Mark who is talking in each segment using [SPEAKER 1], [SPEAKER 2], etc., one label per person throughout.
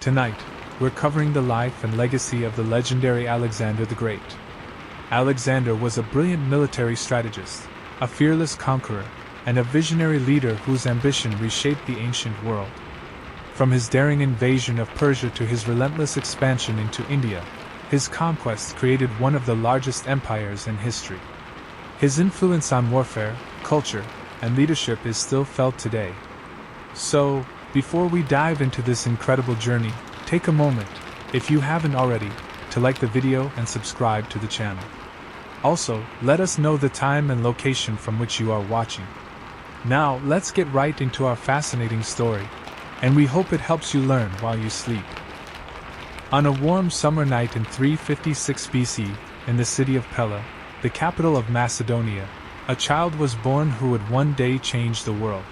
[SPEAKER 1] Tonight, we're covering the life and legacy of the legendary Alexander the Great. Alexander was a brilliant military strategist, a fearless conqueror, and a visionary leader whose ambition reshaped the ancient world. From his daring invasion of Persia to his relentless expansion into India, his conquests created one of the largest empires in history. His influence on warfare, culture, and leadership is still felt today. So, before we dive into this incredible journey, take a moment, if you haven't already, to like the video and subscribe to the channel. Also, let us know the time and location from which you are watching. Now, let's get right into our fascinating story, and we hope it helps you learn while you sleep. On a warm summer night in 356 BC, in the city of Pella, the capital of Macedonia, a child was born who would one day change the world.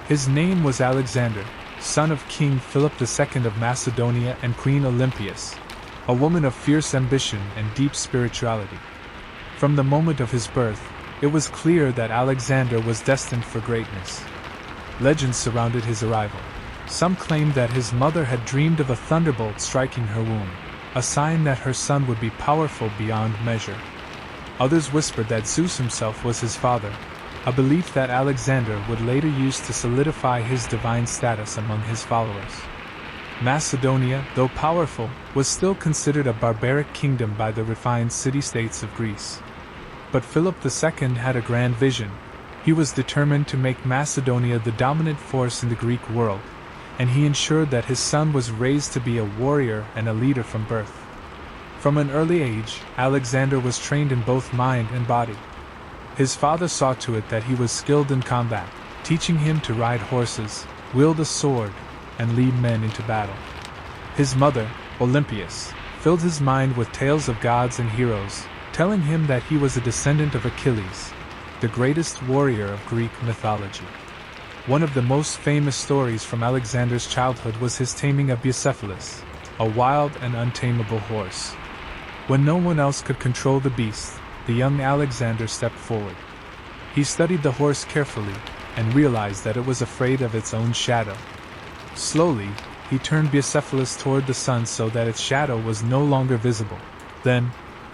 [SPEAKER 1] His name was Alexander, son of King Philip II of Macedonia and Queen Olympias, a woman of fierce ambition and deep spirituality. From the moment of his birth, it was clear that Alexander was destined for greatness. Legends surrounded his arrival. Some claimed that his mother had dreamed of a thunderbolt striking her womb, a sign that her son would be powerful beyond measure. Others whispered that Zeus himself was his father, a belief that Alexander would later use to solidify his divine status among his followers. Macedonia, though powerful, was still considered a barbaric kingdom by the refined city-states of Greece. But Philip II had a grand vision. He was determined to make Macedonia the dominant force in the Greek world, and he ensured that his son was raised to be a warrior and a leader from birth. From an early age, Alexander was trained in both mind and body. His father saw to it that he was skilled in combat, teaching him to ride horses, wield a sword, and lead men into battle. His mother, Olympias, filled his mind with tales of gods and heroes, telling him that he was a descendant of Achilles, the greatest warrior of Greek mythology. One of the most famous stories from Alexander's childhood was his taming of Bucephalus, a wild and untamable horse. When no one else could control the beast, the young Alexander stepped forward. He studied the horse carefully, and realized that it was afraid of its own shadow. Slowly, he turned Bucephalus toward the sun so that its shadow was no longer visible. Then,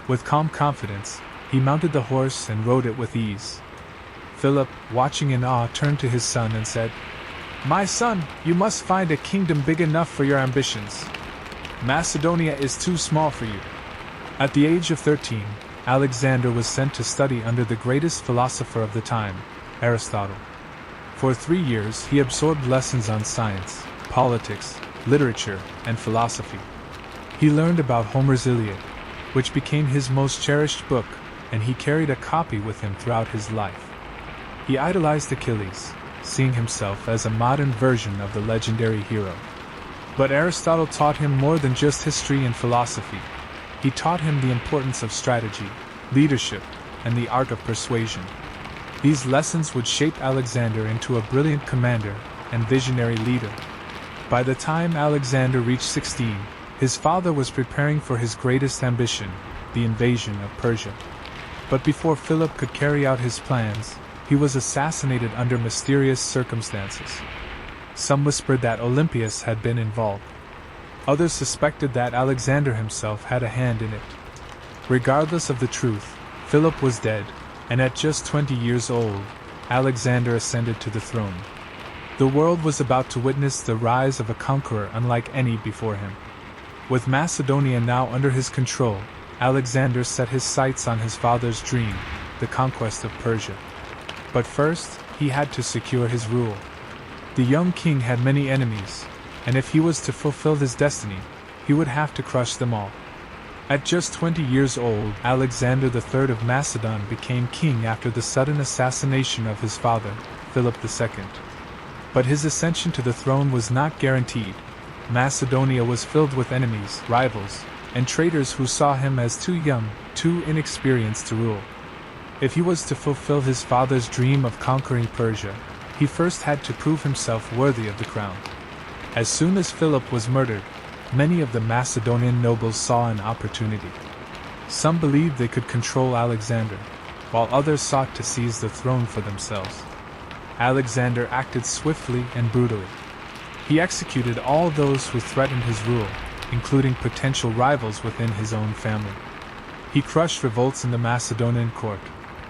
[SPEAKER 1] with calm confidence, he mounted the horse and rode it with ease. Philip, watching in awe, turned to his son and said, "My son, you must find a kingdom big enough for your ambitions. Macedonia is too small for you." At the age of 13, Alexander was sent to study under the greatest philosopher of the time, Aristotle. For 3 years he absorbed lessons on science, politics, literature, and philosophy. He learned about Homer's Iliad, which became his most cherished book, and he carried a copy with him throughout his life. He idolized Achilles, seeing himself as a modern version of the legendary hero. But Aristotle taught him more than just history and philosophy. He taught him the importance of strategy, leadership, and the art of persuasion. These lessons would shape Alexander into a brilliant commander and visionary leader. By the time Alexander reached 16, his father was preparing for his greatest ambition, the invasion of Persia. But before Philip could carry out his plans, he was assassinated under mysterious circumstances. Some whispered that Olympias had been involved. Others suspected that Alexander himself had a hand in it. Regardless of the truth, Philip was dead, and at just 20 years old, Alexander ascended to the throne. The world was about to witness the rise of a conqueror unlike any before him. With Macedonia now under his control, Alexander set his sights on his father's dream, the conquest of Persia. But first, he had to secure his rule. The young king had many enemies, and if he was to fulfill his destiny, he would have to crush them all. At just 20 years old, Alexander III of Macedon became king after the sudden assassination of his father, Philip II. But his ascension to the throne was not guaranteed. Macedonia was filled with enemies, rivals, and traitors who saw him as too young, too inexperienced to rule. If he was to fulfill his father's dream of conquering Persia, he first had to prove himself worthy of the crown. As soon as Philip was murdered, many of the Macedonian nobles saw an opportunity. Some believed they could control Alexander, while others sought to seize the throne for themselves. Alexander acted swiftly and brutally. He executed all those who threatened his rule, including potential rivals within his own family. He crushed revolts in the Macedonian court,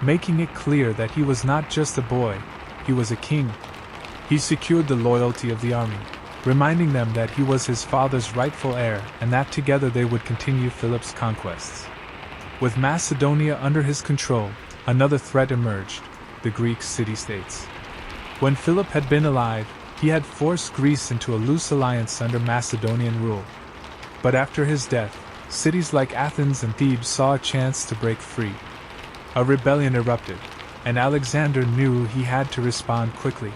[SPEAKER 1] making it clear that he was not just a boy, he was a king. He secured the loyalty of the army, reminding them that he was his father's rightful heir and that together they would continue Philip's conquests. With Macedonia under his control, another threat emerged: the Greek city-states. When Philip had been alive, he had forced Greece into a loose alliance under Macedonian rule. But after his death, cities like Athens and Thebes saw a chance to break free. A rebellion erupted, and Alexander knew he had to respond quickly.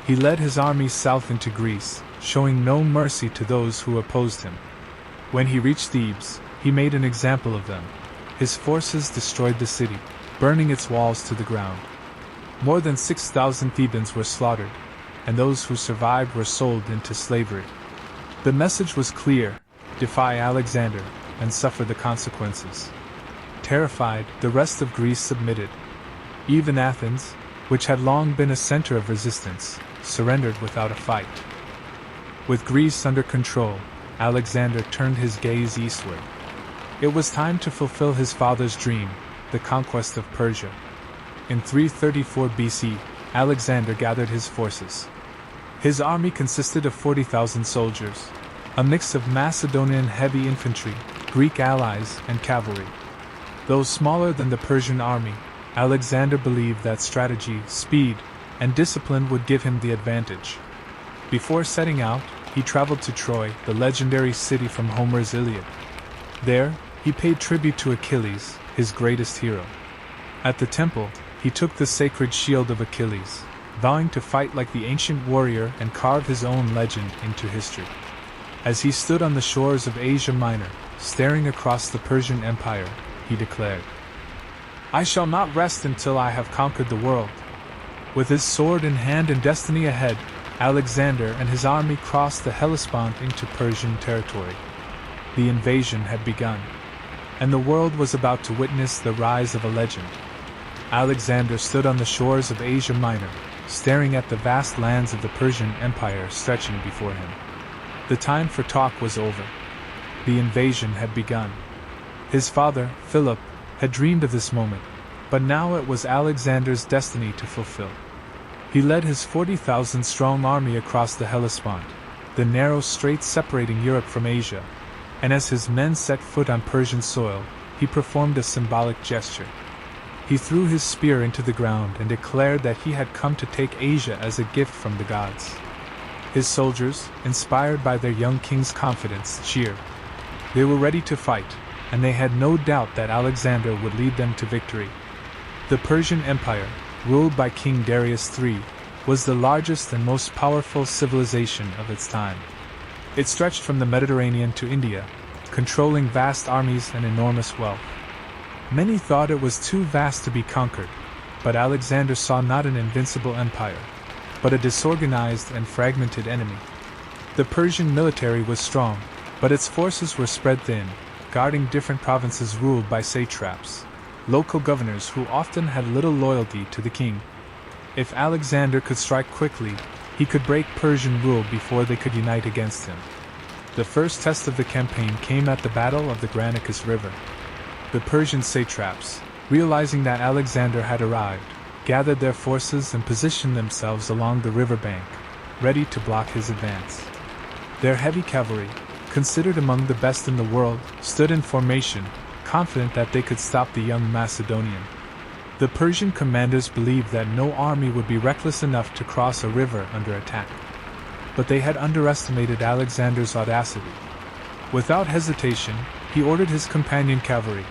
[SPEAKER 1] He led his army south into Greece, showing no mercy to those who opposed him. When he reached Thebes, he made an example of them. His forces destroyed the city, burning its walls to the ground. More than 6,000 Thebans were slaughtered, and those who survived were sold into slavery. The message was clear: defy Alexander, and suffer the consequences. Terrified, the rest of Greece submitted. Even Athens, which had long been a center of resistance, surrendered without a fight. With Greece under control, Alexander turned his gaze eastward. It was time to fulfill his father's dream, the conquest of Persia. In 334 BC, Alexander gathered his forces. His army consisted of 40,000 soldiers, a mix of Macedonian heavy infantry, Greek allies, and cavalry. Though smaller than the Persian army, Alexander believed that strategy, speed, and discipline would give him the advantage. Before setting out, he traveled to Troy, the legendary city from Homer's Iliad. There, he paid tribute to Achilles, his greatest hero. At the temple, he took the sacred shield of Achilles, vowing to fight like the ancient warrior and carve his own legend into history. As he stood on the shores of Asia Minor, staring across the Persian Empire, he declared, "I shall not rest until I have conquered the world." With his sword in hand and destiny ahead, Alexander and his army crossed the Hellespont into Persian territory. The invasion had begun, and the world was about to witness the rise of a legend. Alexander stood on the shores of Asia Minor, staring at the vast lands of the Persian Empire stretching before him. The time for talk was over. The invasion had begun. His father, Philip, had dreamed of this moment, but now it was Alexander's destiny to fulfill. He led his 40,000-strong army across the Hellespont, the narrow strait separating Europe from Asia, and as his men set foot on Persian soil, he performed a symbolic gesture. He threw his spear into the ground and declared that he had come to take Asia as a gift from the gods. His soldiers, inspired by their young king's confidence, cheered. They were ready to fight, and they had no doubt that Alexander would lead them to victory. The Persian Empire, ruled by King Darius III, was the largest and most powerful civilization of its time. It stretched from the Mediterranean to India, controlling vast armies and enormous wealth. Many thought it was too vast to be conquered, but Alexander saw not an invincible empire, but a disorganized and fragmented enemy. The Persian military was strong, but its forces were spread thin, guarding different provinces ruled by satraps, local governors who often had little loyalty to the king. If Alexander could strike quickly, he could break Persian rule before they could unite against him. The first test of the campaign came at the Battle of the Granicus River. The Persian satraps, realizing that Alexander had arrived, gathered their forces and positioned themselves along the riverbank, ready to block his advance. Their heavy cavalry, considered among the best in the world, stood in formation, confident that they could stop the young Macedonian. The Persian commanders believed that no army would be reckless enough to cross a river under attack. But they had underestimated Alexander's audacity. Without hesitation, he ordered his companion cavalry,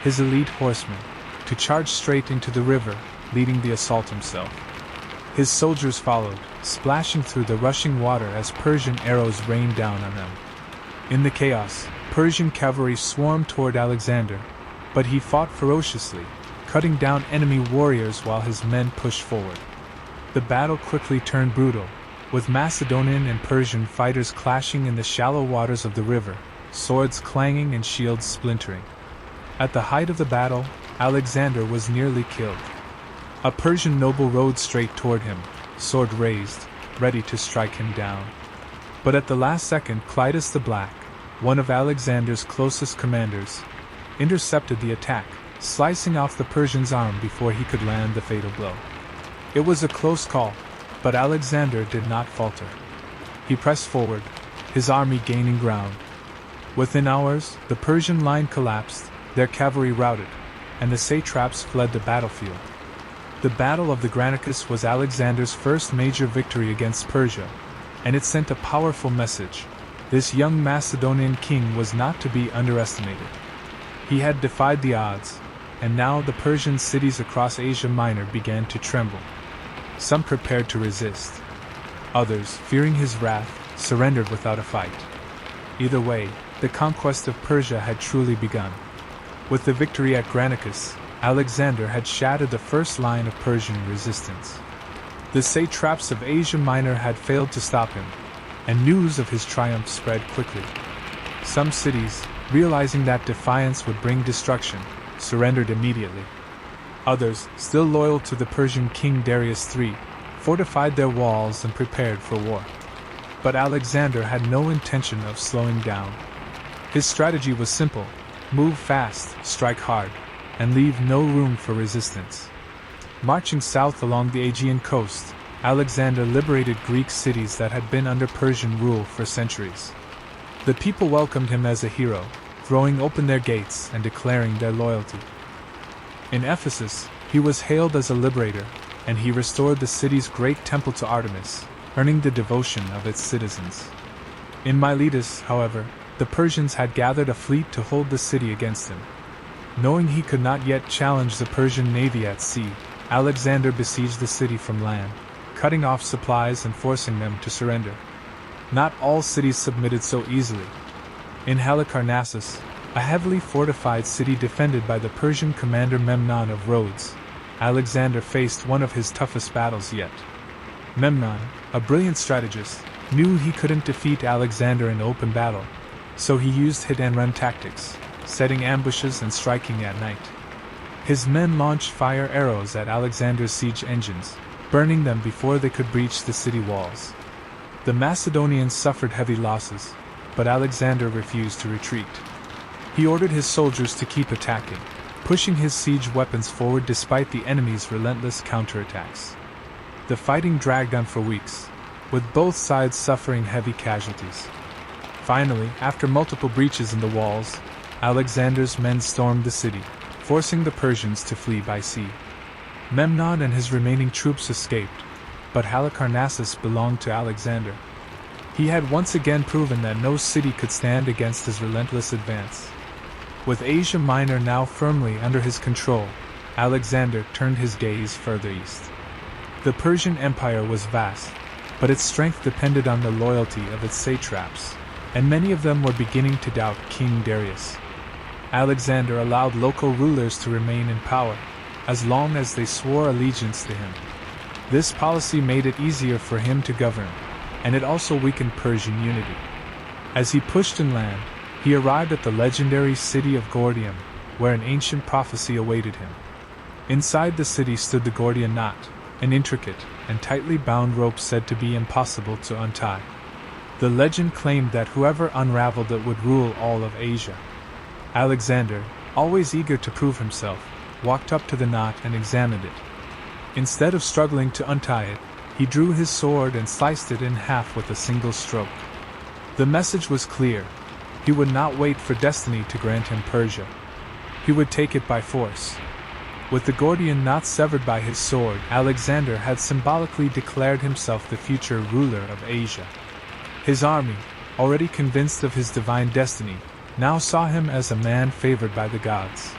[SPEAKER 1] his elite horsemen, to charge straight into the river, leading the assault himself. His soldiers followed, splashing through the rushing water as Persian arrows rained down on them. In the chaos, Persian cavalry swarmed toward Alexander, but he fought ferociously, cutting down enemy warriors while his men pushed forward. The battle quickly turned brutal, with Macedonian and Persian fighters clashing in the shallow waters of the river, swords clanging and shields splintering. At the height of the battle, Alexander was nearly killed. A Persian noble rode straight toward him, sword raised, ready to strike him down. But at the last second, Clitus the Black, one of Alexander's closest commanders, intercepted the attack, slicing off the Persian's arm before he could land the fatal blow. It was a close call, but Alexander did not falter. He pressed forward, his army gaining ground. Within hours, the Persian line collapsed, their cavalry routed, and the satraps fled the battlefield. The Battle of the Granicus was Alexander's first major victory against Persia, and it sent a powerful message. This young Macedonian king was not to be underestimated. He had defied the odds, and now the Persian cities across Asia Minor began to tremble. Some prepared to resist. Others, fearing his wrath, surrendered without a fight. Either way, the conquest of Persia had truly begun. With the victory at Granicus, Alexander had shattered the first line of Persian resistance. The satraps of Asia Minor had failed to stop him, and news of his triumph spread quickly. Some cities, realizing that defiance would bring destruction, surrendered immediately. Others, still loyal to the Persian king Darius III, fortified their walls and prepared for war. But Alexander had no intention of slowing down. His strategy was simple: move fast, strike hard, and leave no room for resistance. Marching south along the Aegean coast, Alexander liberated Greek cities that had been under Persian rule for centuries. The people welcomed him as a hero, throwing open their gates and declaring their loyalty. In Ephesus, he was hailed as a liberator, and he restored the city's great temple to Artemis, earning the devotion of its citizens. In Miletus, however, the Persians had gathered a fleet to hold the city against him. Knowing he could not yet challenge the Persian navy at sea, Alexander besieged the city from land, cutting off supplies and forcing them to surrender. Not all cities submitted so easily. In Halicarnassus, a heavily fortified city defended by the Persian commander Memnon of Rhodes, Alexander faced one of his toughest battles yet. Memnon, a brilliant strategist, knew he couldn't defeat Alexander in open battle, so he used hit-and-run tactics, setting ambushes and striking at night. His men launched fire arrows at Alexander's siege engines, burning them before they could breach the city walls. The Macedonians suffered heavy losses, but Alexander refused to retreat. He ordered his soldiers to keep attacking, pushing his siege weapons forward despite the enemy's relentless counterattacks. The fighting dragged on for weeks, with both sides suffering heavy casualties. Finally, after multiple breaches in the walls, Alexander's men stormed the city, forcing the Persians to flee by sea. Memnon and his remaining troops escaped, but Halicarnassus belonged to Alexander. He had once again proven that no city could stand against his relentless advance. With Asia Minor now firmly under his control, Alexander turned his gaze further east. The Persian Empire was vast, but its strength depended on the loyalty of its satraps, and many of them were beginning to doubt King Darius. Alexander allowed local rulers to remain in power, as long as they swore allegiance to him. This policy made it easier for him to govern, and it also weakened Persian unity. As he pushed inland, he arrived at the legendary city of Gordium, where an ancient prophecy awaited him. Inside the city stood the Gordian knot, an intricate and tightly bound rope said to be impossible to untie. The legend claimed that whoever unraveled it would rule all of Asia. Alexander, always eager to prove himself, walked up to the knot and examined it. Instead of struggling to untie it, he drew his sword and sliced it in half with a single stroke. The message was clear. He would not wait for destiny to grant him Persia. He would take it by force. With the Gordian knot severed by his sword, Alexander had symbolically declared himself the future ruler of Asia. His army, already convinced of his divine destiny, now saw him as a man favored by the gods.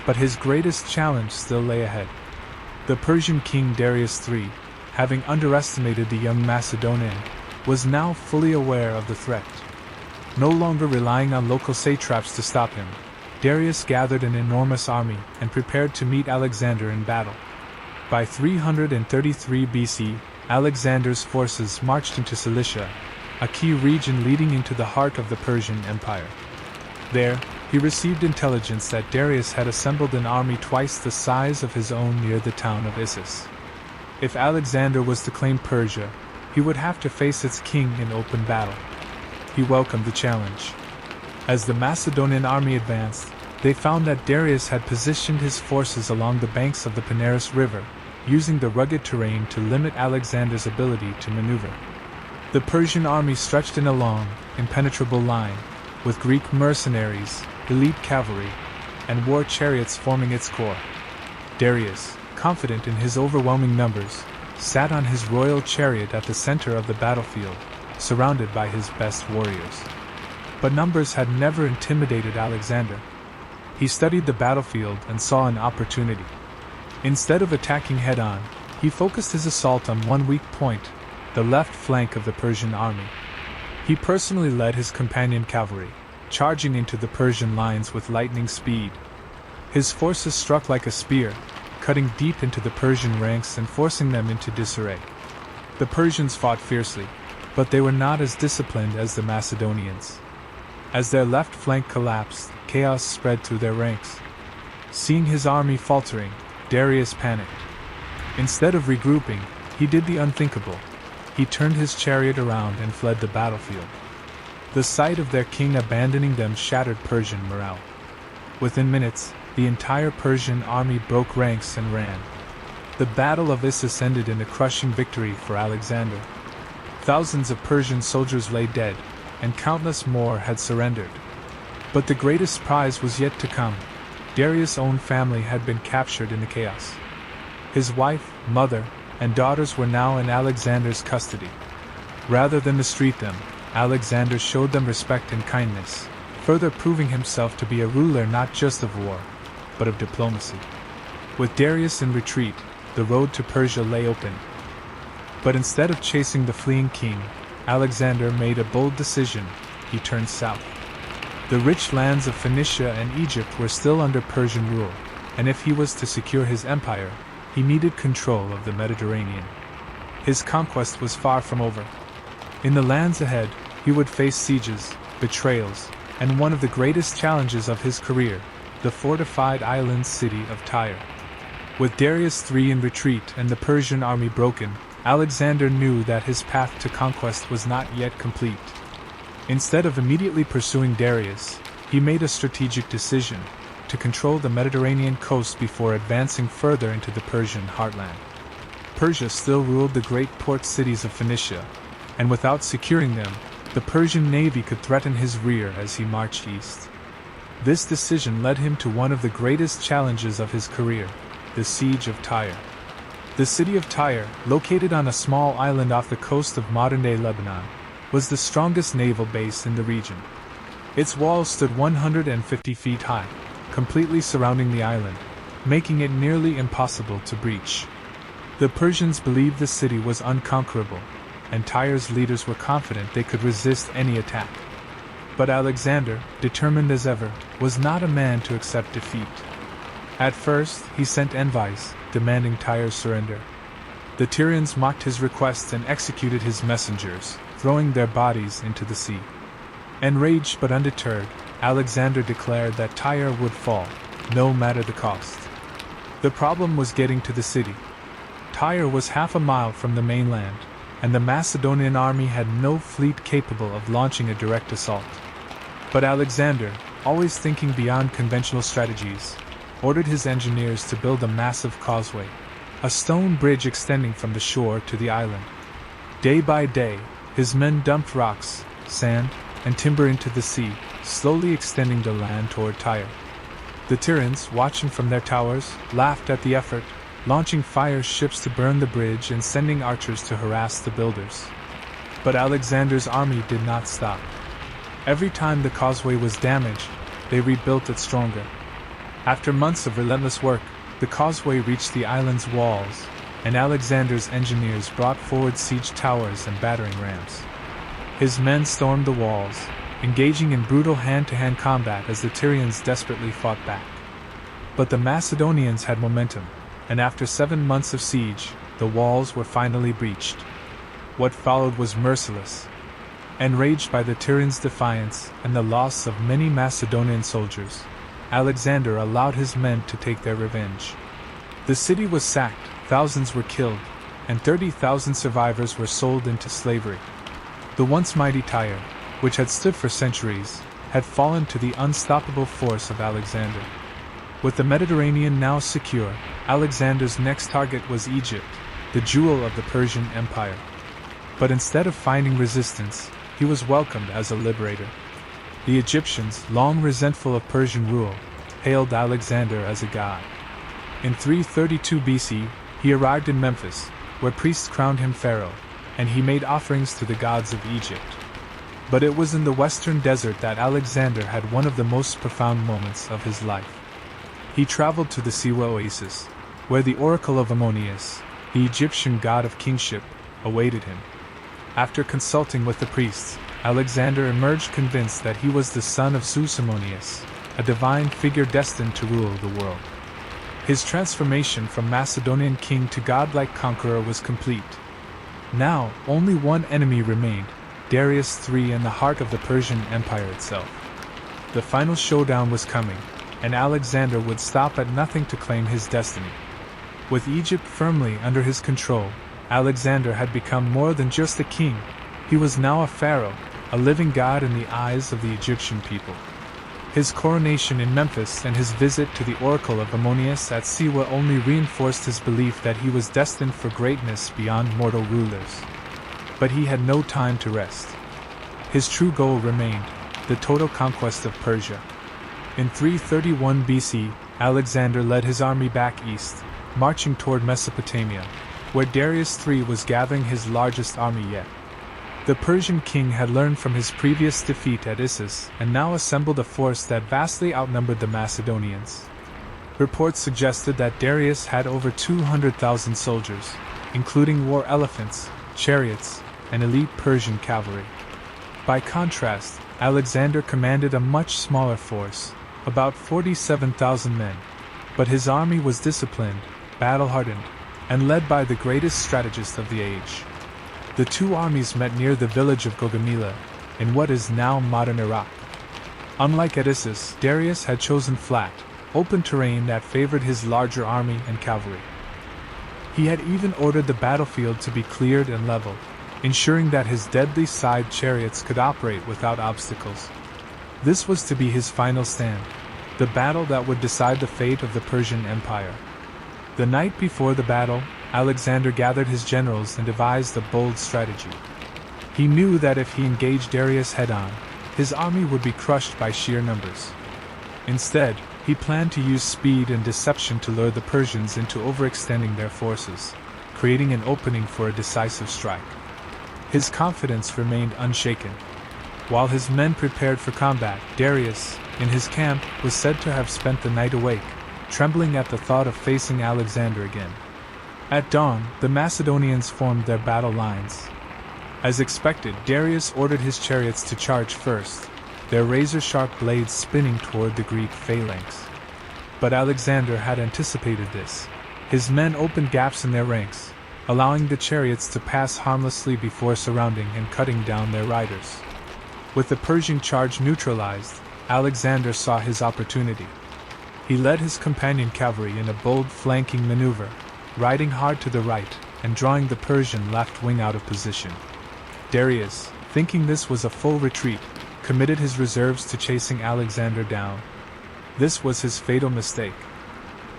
[SPEAKER 1] But his greatest challenge still lay ahead. The Persian king Darius III, having underestimated the young Macedonian, was now fully aware of the threat. No longer relying on local satraps to stop him, Darius gathered an enormous army and prepared to meet Alexander in battle. By 333 BC, Alexander's forces marched into Cilicia, a key region leading into the heart of the Persian Empire. There, he received intelligence that Darius had assembled an army twice the size of his own near the town of Issus. If Alexander was to claim Persia, he would have to face its king in open battle. He welcomed the challenge. As the Macedonian army advanced, they found that Darius had positioned his forces along the banks of the Panaris River, using the rugged terrain to limit Alexander's ability to maneuver. The Persian army stretched in a long, impenetrable line, with Greek mercenaries, elite cavalry, and war chariots forming its core. Darius, confident in his overwhelming numbers, sat on his royal chariot at the center of the battlefield, surrounded by his best warriors. But numbers had never intimidated Alexander. He studied the battlefield and saw an opportunity. Instead of attacking head-on, he focused his assault on one weak point, the left flank of the Persian army. He personally led his companion cavalry, charging into the Persian lines with lightning speed. His forces struck like a spear, cutting deep into the Persian ranks and forcing them into disarray. The Persians fought fiercely, but they were not as disciplined as the Macedonians. As their left flank collapsed, chaos spread through their ranks. Seeing his army faltering, Darius panicked. Instead of regrouping, he did the unthinkable. He turned his chariot around and fled the battlefield. The sight of their king abandoning them shattered Persian morale. Within minutes, the entire Persian army broke ranks and ran. The Battle of Issus ended in a crushing victory for Alexander. Thousands of Persian soldiers lay dead, and countless more had surrendered. But the greatest prize was yet to come. Darius' own family had been captured in the chaos. His wife, mother, and daughters were now in Alexander's custody. Rather than mistreat them, Alexander showed them respect and kindness, further proving himself to be a ruler not just of war, but of diplomacy. With Darius in retreat, the road to Persia lay open. But instead of chasing the fleeing king, Alexander made a bold decision. He turned south. The rich lands of Phoenicia and Egypt were still under Persian rule, and if he was to secure his empire, he needed control of the Mediterranean. His conquest was far from over. In the lands ahead, he would face sieges, betrayals, and one of the greatest challenges of his career, the fortified island city of Tyre. With Darius III in retreat and the Persian army broken, Alexander knew that his path to conquest was not yet complete. Instead of immediately pursuing Darius, he made a strategic decision to control the Mediterranean coast before advancing further into the Persian heartland. Persia still ruled the great port cities of Phoenicia, and without securing them, the Persian navy could threaten his rear as he marched east. This decision led him to one of the greatest challenges of his career, the siege of Tyre. The city of Tyre, located on a small island off the coast of modern-day Lebanon, was the strongest naval base in the region. Its walls stood 150 feet high, completely surrounding the island, making it nearly impossible to breach. The Persians believed the city was unconquerable, and Tyre's leaders were confident they could resist any attack. But Alexander, determined as ever, was not a man to accept defeat. At first, he sent envoys, demanding Tyre's surrender. The Tyrians mocked his requests and executed his messengers, throwing their bodies into the sea. Enraged but undeterred, Alexander declared that Tyre would fall, no matter the cost. The problem was getting to the city. Tyre was half a mile from the mainland, and the Macedonian army had no fleet capable of launching a direct assault. But Alexander, always thinking beyond conventional strategies, ordered his engineers to build a massive causeway, a stone bridge extending from the shore to the island. Day by day, his men dumped rocks, sand, and timber into the sea, slowly extending the land toward Tyre. The Tyrians, watching from their towers, laughed at the effort, launching fire ships to burn the bridge and sending archers to harass the builders. But Alexander's army did not stop. Every time the causeway was damaged, they rebuilt it stronger. After months of relentless work, the causeway reached the island's walls, and Alexander's engineers brought forward siege towers and battering rams. His men stormed the walls, engaging in brutal hand-to-hand combat as the Tyrians desperately fought back. But the Macedonians had momentum, and after 7 months of siege, the walls were finally breached. What followed was merciless. Enraged by the Tyrians' defiance and the loss of many Macedonian soldiers, Alexander allowed his men to take their revenge. The city was sacked, thousands were killed, and 30,000 survivors were sold into slavery. The once mighty Tyre, which had stood for centuries, had fallen to the unstoppable force of Alexander. With the Mediterranean now secure, Alexander's next target was Egypt, the jewel of the Persian Empire. But instead of finding resistance, he was welcomed as a liberator. The Egyptians, long resentful of Persian rule, hailed Alexander as a god. In 332 BC, he arrived in Memphis, where priests crowned him pharaoh, and he made offerings to the gods of Egypt. But it was in the western desert that Alexander had one of the most profound moments of his life. He traveled to the Siwa oasis, where the oracle of Ammonius, the Egyptian god of kingship, awaited him. After consulting with the priests, Alexander emerged convinced that he was the son of Zeus Ammonius, a divine figure destined to rule the world. His transformation from Macedonian king to godlike conqueror was complete. Now, only one enemy remained, Darius III in the heart of the Persian Empire itself. The final showdown was coming, and Alexander would stop at nothing to claim his destiny. With Egypt firmly under his control, Alexander had become more than just a king. He was now a pharaoh, a living god in the eyes of the Egyptian people. His coronation in Memphis and his visit to the oracle of Ammonius at Siwa only reinforced his belief that he was destined for greatness beyond mortal rulers. But he had no time to rest. His true goal remained the total conquest of Persia. In 331 BC, Alexander led his army back east, marching toward Mesopotamia, where Darius III was gathering his largest army yet. The Persian king had learned from his previous defeat at Issus and now assembled a force that vastly outnumbered the Macedonians. Reports suggested that Darius had over 200,000 soldiers, including war elephants, chariots, and elite Persian cavalry. By contrast, Alexander commanded a much smaller force, about 47,000 men, but his army was disciplined, battle-hardened, and led by the greatest strategist of the age. The two armies met near the village of Gaugamela, in what is now modern Iraq. Unlike at Issus, Darius had chosen flat, open terrain that favored his larger army and cavalry. He had even ordered the battlefield to be cleared and leveled, ensuring that his deadly side chariots could operate without obstacles. This was to be his final stand, the battle that would decide the fate of the Persian Empire. The night before the battle, Alexander gathered his generals and devised a bold strategy. He knew that if he engaged Darius head-on, his army would be crushed by sheer numbers. Instead, he planned to use speed and deception to lure the Persians into overextending their forces, creating an opening for a decisive strike. His confidence remained unshaken. While his men prepared for combat, Darius, in his camp, was said to have spent the night awake, trembling at the thought of facing Alexander again. At dawn, the Macedonians formed their battle lines. As expected, Darius ordered his chariots to charge first, their razor-sharp blades spinning toward the Greek phalanx. But Alexander had anticipated this. His men opened gaps in their ranks, allowing the chariots to pass harmlessly before surrounding and cutting down their riders. With the Persian charge neutralized, Alexander saw his opportunity. He led his companion cavalry in a bold flanking maneuver, riding hard to the right and drawing the Persian left wing out of position. Darius, thinking this was a full retreat, committed his reserves to chasing Alexander down. This was his fatal mistake.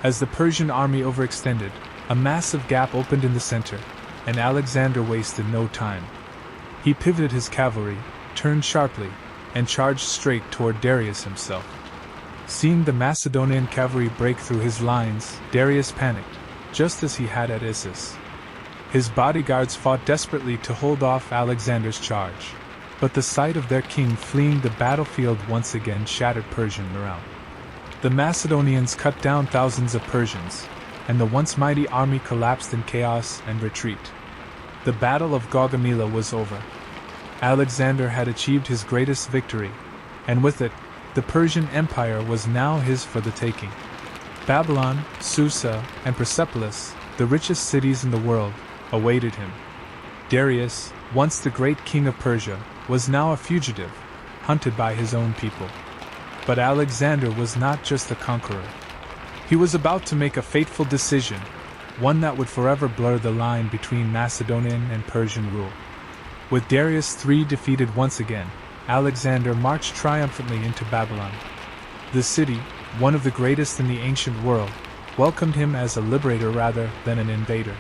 [SPEAKER 1] As the Persian army overextended, a massive gap opened in the center, and Alexander wasted no time. He pivoted his cavalry, turned sharply, and charged straight toward Darius himself. Seeing the Macedonian cavalry break through his lines, Darius panicked, just as he had at Issus. His bodyguards fought desperately to hold off Alexander's charge, but the sight of their king fleeing the battlefield once again shattered Persian morale. The Macedonians cut down thousands of Persians, and the once mighty army collapsed in chaos and retreat. The Battle of Gaugamela was over. Alexander had achieved his greatest victory, and with it, the Persian Empire was now his for the taking. Babylon, Susa, and Persepolis, the richest cities in the world, awaited him. Darius, once the great king of Persia, was now a fugitive, hunted by his own people. But Alexander was not just a conqueror. He was about to make a fateful decision, one that would forever blur the line between Macedonian and Persian rule. With Darius III defeated once again, Alexander marched triumphantly into Babylon. The city, one of the greatest in the ancient world, welcomed him as a liberator rather than an invader.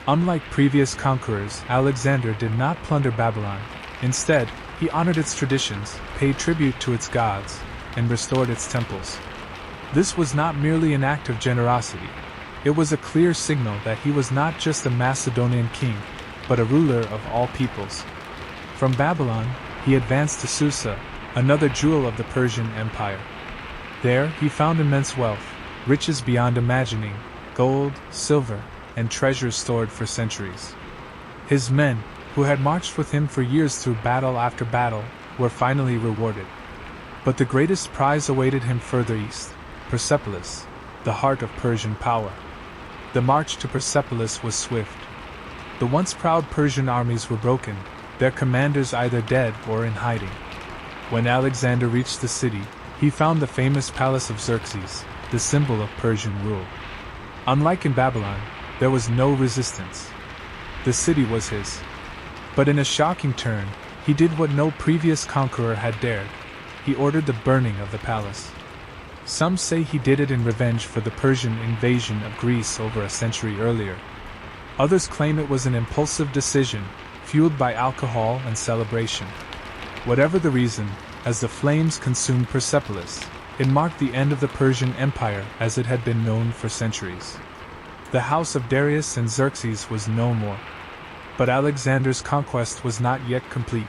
[SPEAKER 1] Unlike previous conquerors, Alexander did not plunder Babylon. Instead, he honored its traditions, paid tribute to its gods, and restored its temples. This was not merely an act of generosity. It was a clear signal that he was not just a Macedonian king, but a ruler of all peoples. From Babylon, he advanced to Susa, another jewel of the Persian Empire. There, he found immense wealth, riches beyond imagining, gold, silver, and treasures stored for centuries. His men, who had marched with him for years through battle after battle, were finally rewarded. But the greatest prize awaited him further east, Persepolis, the heart of Persian power. The march to Persepolis was swift. The once proud Persian armies were broken, their commanders either dead or in hiding. When Alexander reached the city, he found the famous palace of Xerxes, the symbol of Persian rule. Unlike in Babylon, there was no resistance. The city was his. But in a shocking turn, he did what no previous conqueror had dared. He ordered the burning of the palace. Some say he did it in revenge for the Persian invasion of Greece over a century earlier. Others claim it was an impulsive decision, fueled by alcohol and celebration. Whatever the reason, as the flames consumed Persepolis, it marked the end of the Persian Empire as it had been known for centuries. The house of Darius and Xerxes was no more. But Alexander's conquest was not yet complete.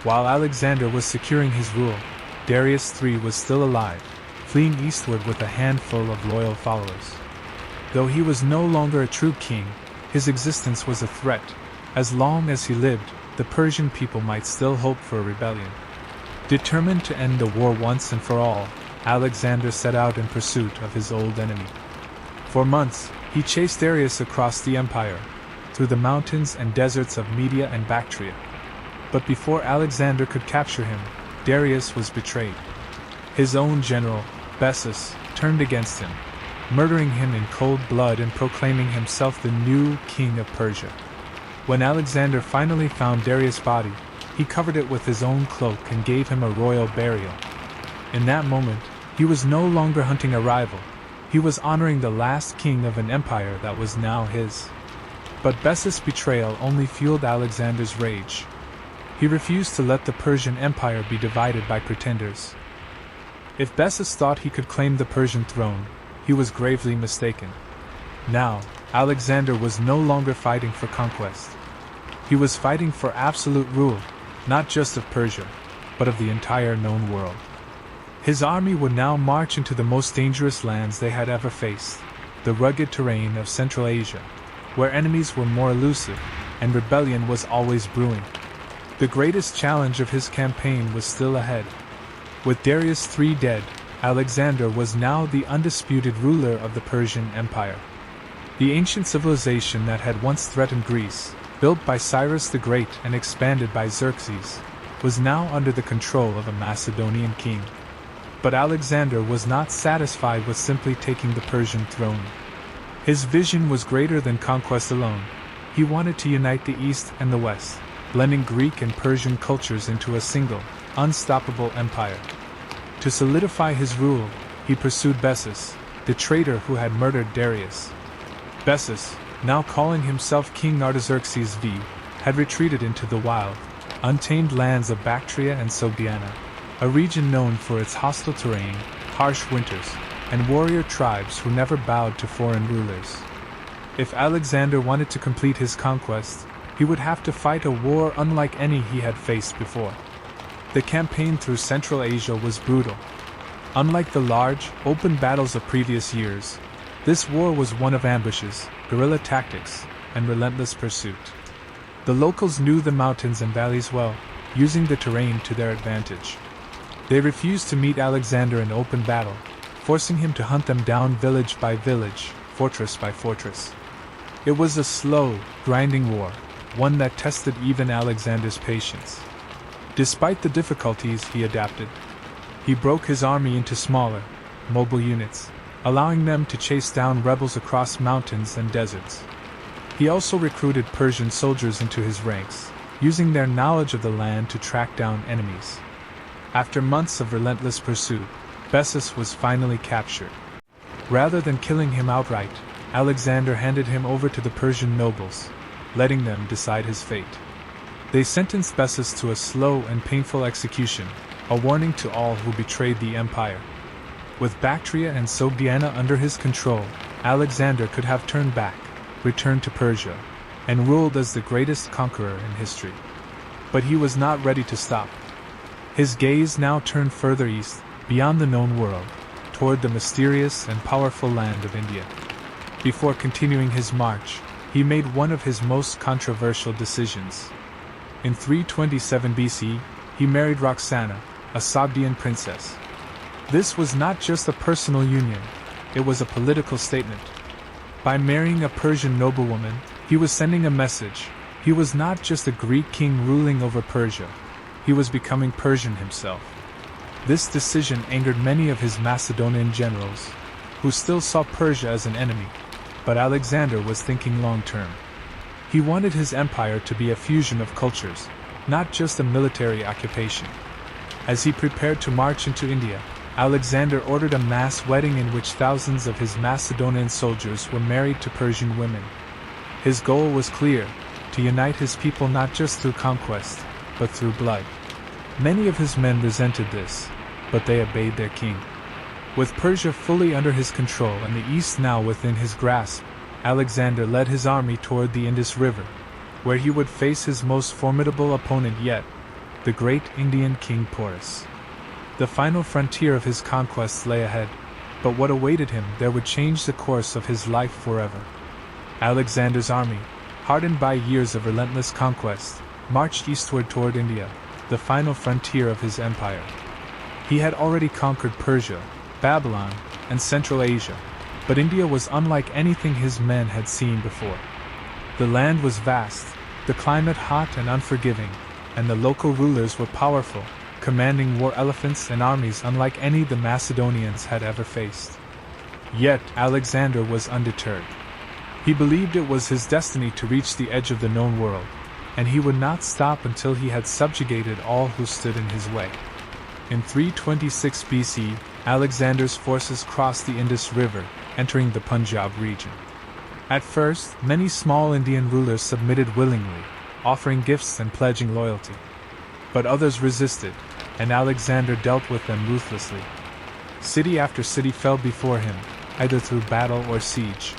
[SPEAKER 1] While Alexander was securing his rule, Darius III was still alive, fleeing eastward with a handful of loyal followers. Though he was no longer a true king, his existence was a threat. As long as he lived, the Persian people might still hope for a rebellion. Determined to end the war once and for all, Alexander set out in pursuit of his old enemy. For months, he chased Darius across the empire, through the mountains and deserts of Media and Bactria. But before Alexander could capture him, Darius was betrayed. His own general, Bessus, turned against him, murdering him in cold blood and proclaiming himself the new king of Persia. When Alexander finally found Darius' body, he covered it with his own cloak and gave him a royal burial. In that moment, he was no longer hunting a rival. He was honoring the last king of an empire that was now his. But Bessus' betrayal only fueled Alexander's rage. He refused to let the Persian Empire be divided by pretenders. If Bessus thought he could claim the Persian throne, he was gravely mistaken. Now, Alexander was no longer fighting for conquest. He was fighting for absolute rule, not just of Persia, but of the entire known world. His army would now march into the most dangerous lands they had ever faced, the rugged terrain of Central Asia, where enemies were more elusive, and rebellion was always brewing. The greatest challenge of his campaign was still ahead. With Darius III dead, Alexander was now the undisputed ruler of the Persian Empire. The ancient civilization that had once threatened Greece, built by Cyrus the Great and expanded by Xerxes, was now under the control of a Macedonian king. But Alexander was not satisfied with simply taking the Persian throne. His vision was greater than conquest alone. He wanted to unite the East and the West, blending Greek and Persian cultures into a single, unstoppable empire. To solidify his rule, he pursued Bessus, the traitor who had murdered Darius. Bessus, now calling himself King Artaxerxes V, had retreated into the wild, untamed lands of Bactria and Sogdiana, a region known for its hostile terrain, harsh winters, and warrior tribes who never bowed to foreign rulers. If Alexander wanted to complete his conquest, he would have to fight a war unlike any he had faced before. The campaign through Central Asia was brutal. Unlike the large, open battles of previous years, this war was one of ambushes, guerrilla tactics, and relentless pursuit. The locals knew the mountains and valleys well, using the terrain to their advantage. They refused to meet Alexander in open battle, forcing him to hunt them down village by village, fortress by fortress. It was a slow, grinding war, one that tested even Alexander's patience. Despite the difficulties, he adapted. He broke his army into smaller, mobile units, allowing them to chase down rebels across mountains and deserts. He also recruited Persian soldiers into his ranks, using their knowledge of the land to track down enemies. After months of relentless pursuit, Bessus was finally captured. Rather than killing him outright, Alexander handed him over to the Persian nobles, letting them decide his fate. They sentenced Bessus to a slow and painful execution, a warning to all who betrayed the empire. With Bactria and Sogdiana under his control, Alexander could have turned back, returned to Persia, and ruled as the greatest conqueror in history. But he was not ready to stop. His gaze now turned further east, beyond the known world, toward the mysterious and powerful land of India. Before continuing his march, he made one of his most controversial decisions. In 327 BC, he married Roxana, a Sogdian princess. This was not just a personal union, it was a political statement. By marrying a Persian noblewoman, he was sending a message. He was not just a Greek king ruling over Persia, he was becoming Persian himself. This decision angered many of his Macedonian generals, who still saw Persia as an enemy, but Alexander was thinking long-term. He wanted his empire to be a fusion of cultures, not just a military occupation. As he prepared to march into India, Alexander ordered a mass wedding in which thousands of his Macedonian soldiers were married to Persian women. His goal was clear: to unite his people not just through conquest, but through blood. Many of his men resented this, but they obeyed their king. With Persia fully under his control and the east now within his grasp, Alexander led his army toward the Indus River, where he would face his most formidable opponent yet, the great Indian king Porus. The final frontier of his conquests lay ahead, but what awaited him there would change the course of his life forever. Alexander's army, hardened by years of relentless conquest, marched eastward toward India, the final frontier of his empire. He had already conquered Persia, Babylon, and Central Asia, but India was unlike anything his men had seen before. The land was vast, the climate hot and unforgiving, and the local rulers were powerful, commanding war elephants and armies unlike any the Macedonians had ever faced. Yet Alexander was undeterred. He believed it was his destiny to reach the edge of the known world, and he would not stop until he had subjugated all who stood in his way. In 326 BC, Alexander's forces crossed the Indus River, entering the Punjab region. At first, many small Indian rulers submitted willingly, offering gifts and pledging loyalty. But others resisted, and Alexander dealt with them ruthlessly. City after city fell before him, either through battle or siege.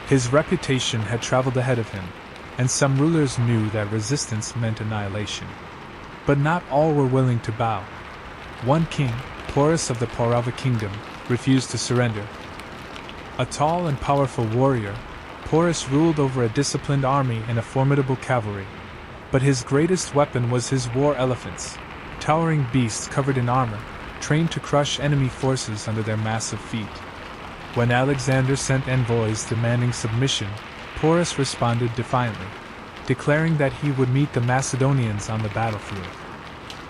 [SPEAKER 1] His reputation had traveled ahead of him, and some rulers knew that resistance meant annihilation. But not all were willing to bow. One king, Porus of the Paurava kingdom, refused to surrender. A tall and powerful warrior, Porus ruled over a disciplined army and a formidable cavalry. But his greatest weapon was his war elephants, towering beasts covered in armor, trained to crush enemy forces under their massive feet. When Alexander sent envoys demanding submission, Porus responded defiantly, declaring that he would meet the Macedonians on the battlefield.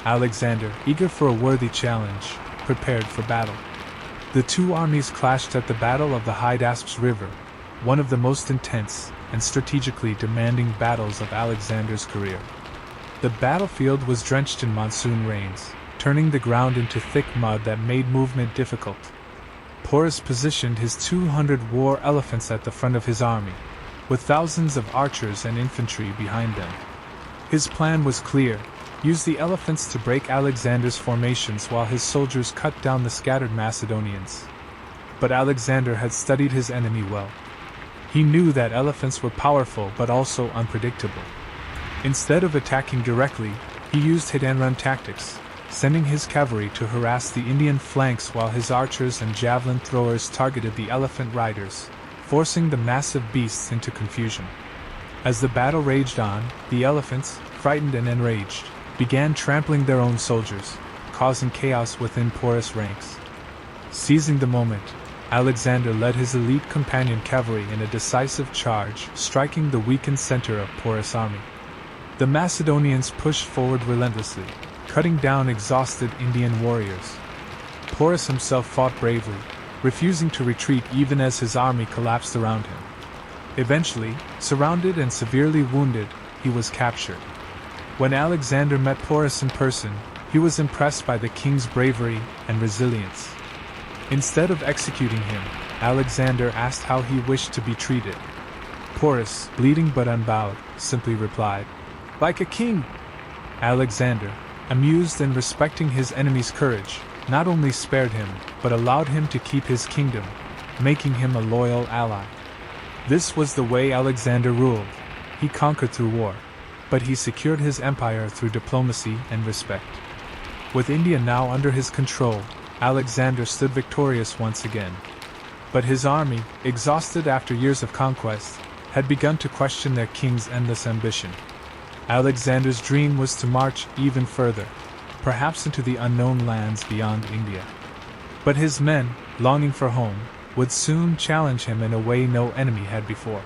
[SPEAKER 1] Alexander, eager for a worthy challenge, prepared for battle. The two armies clashed at the Battle of the Hydaspes River, one of the most intense and strategically demanding battles of Alexander's career. The battlefield was drenched in monsoon rains, turning the ground into thick mud that made movement difficult. Porus positioned his 200 war elephants at the front of his army, with thousands of archers and infantry behind them. His plan was clear: use the elephants to break Alexander's formations while his soldiers cut down the scattered Macedonians. But Alexander had studied his enemy well. He knew that elephants were powerful but also unpredictable. Instead of attacking directly, he used hit-and-run tactics, sending his cavalry to harass the Indian flanks while his archers and javelin throwers targeted the elephant riders, forcing the massive beasts into confusion. As the battle raged on, the elephants, frightened and enraged, began trampling their own soldiers, causing chaos within Porus' ranks. Seizing the moment, Alexander led his elite companion cavalry in a decisive charge, striking the weakened center of Porus' army. The Macedonians pushed forward relentlessly, cutting down exhausted Indian warriors. Porus himself fought bravely, refusing to retreat even as his army collapsed around him. Eventually, surrounded and severely wounded, he was captured. When Alexander met Porus in person, he was impressed by the king's bravery and resilience. Instead of executing him, Alexander asked how he wished to be treated. Porus, bleeding but unbowed, simply replied, "Like a king." Alexander, amused and respecting his enemy's courage, not only spared him, but allowed him to keep his kingdom, making him a loyal ally. This was the way Alexander ruled. He conquered through war, but he secured his empire through diplomacy and respect. With India now under his control, Alexander stood victorious once again. But his army, exhausted after years of conquest, had begun to question their king's endless ambition. Alexander's dream was to march even further, perhaps into the unknown lands beyond India. But his men, longing for home, would soon challenge him in a way no enemy had before.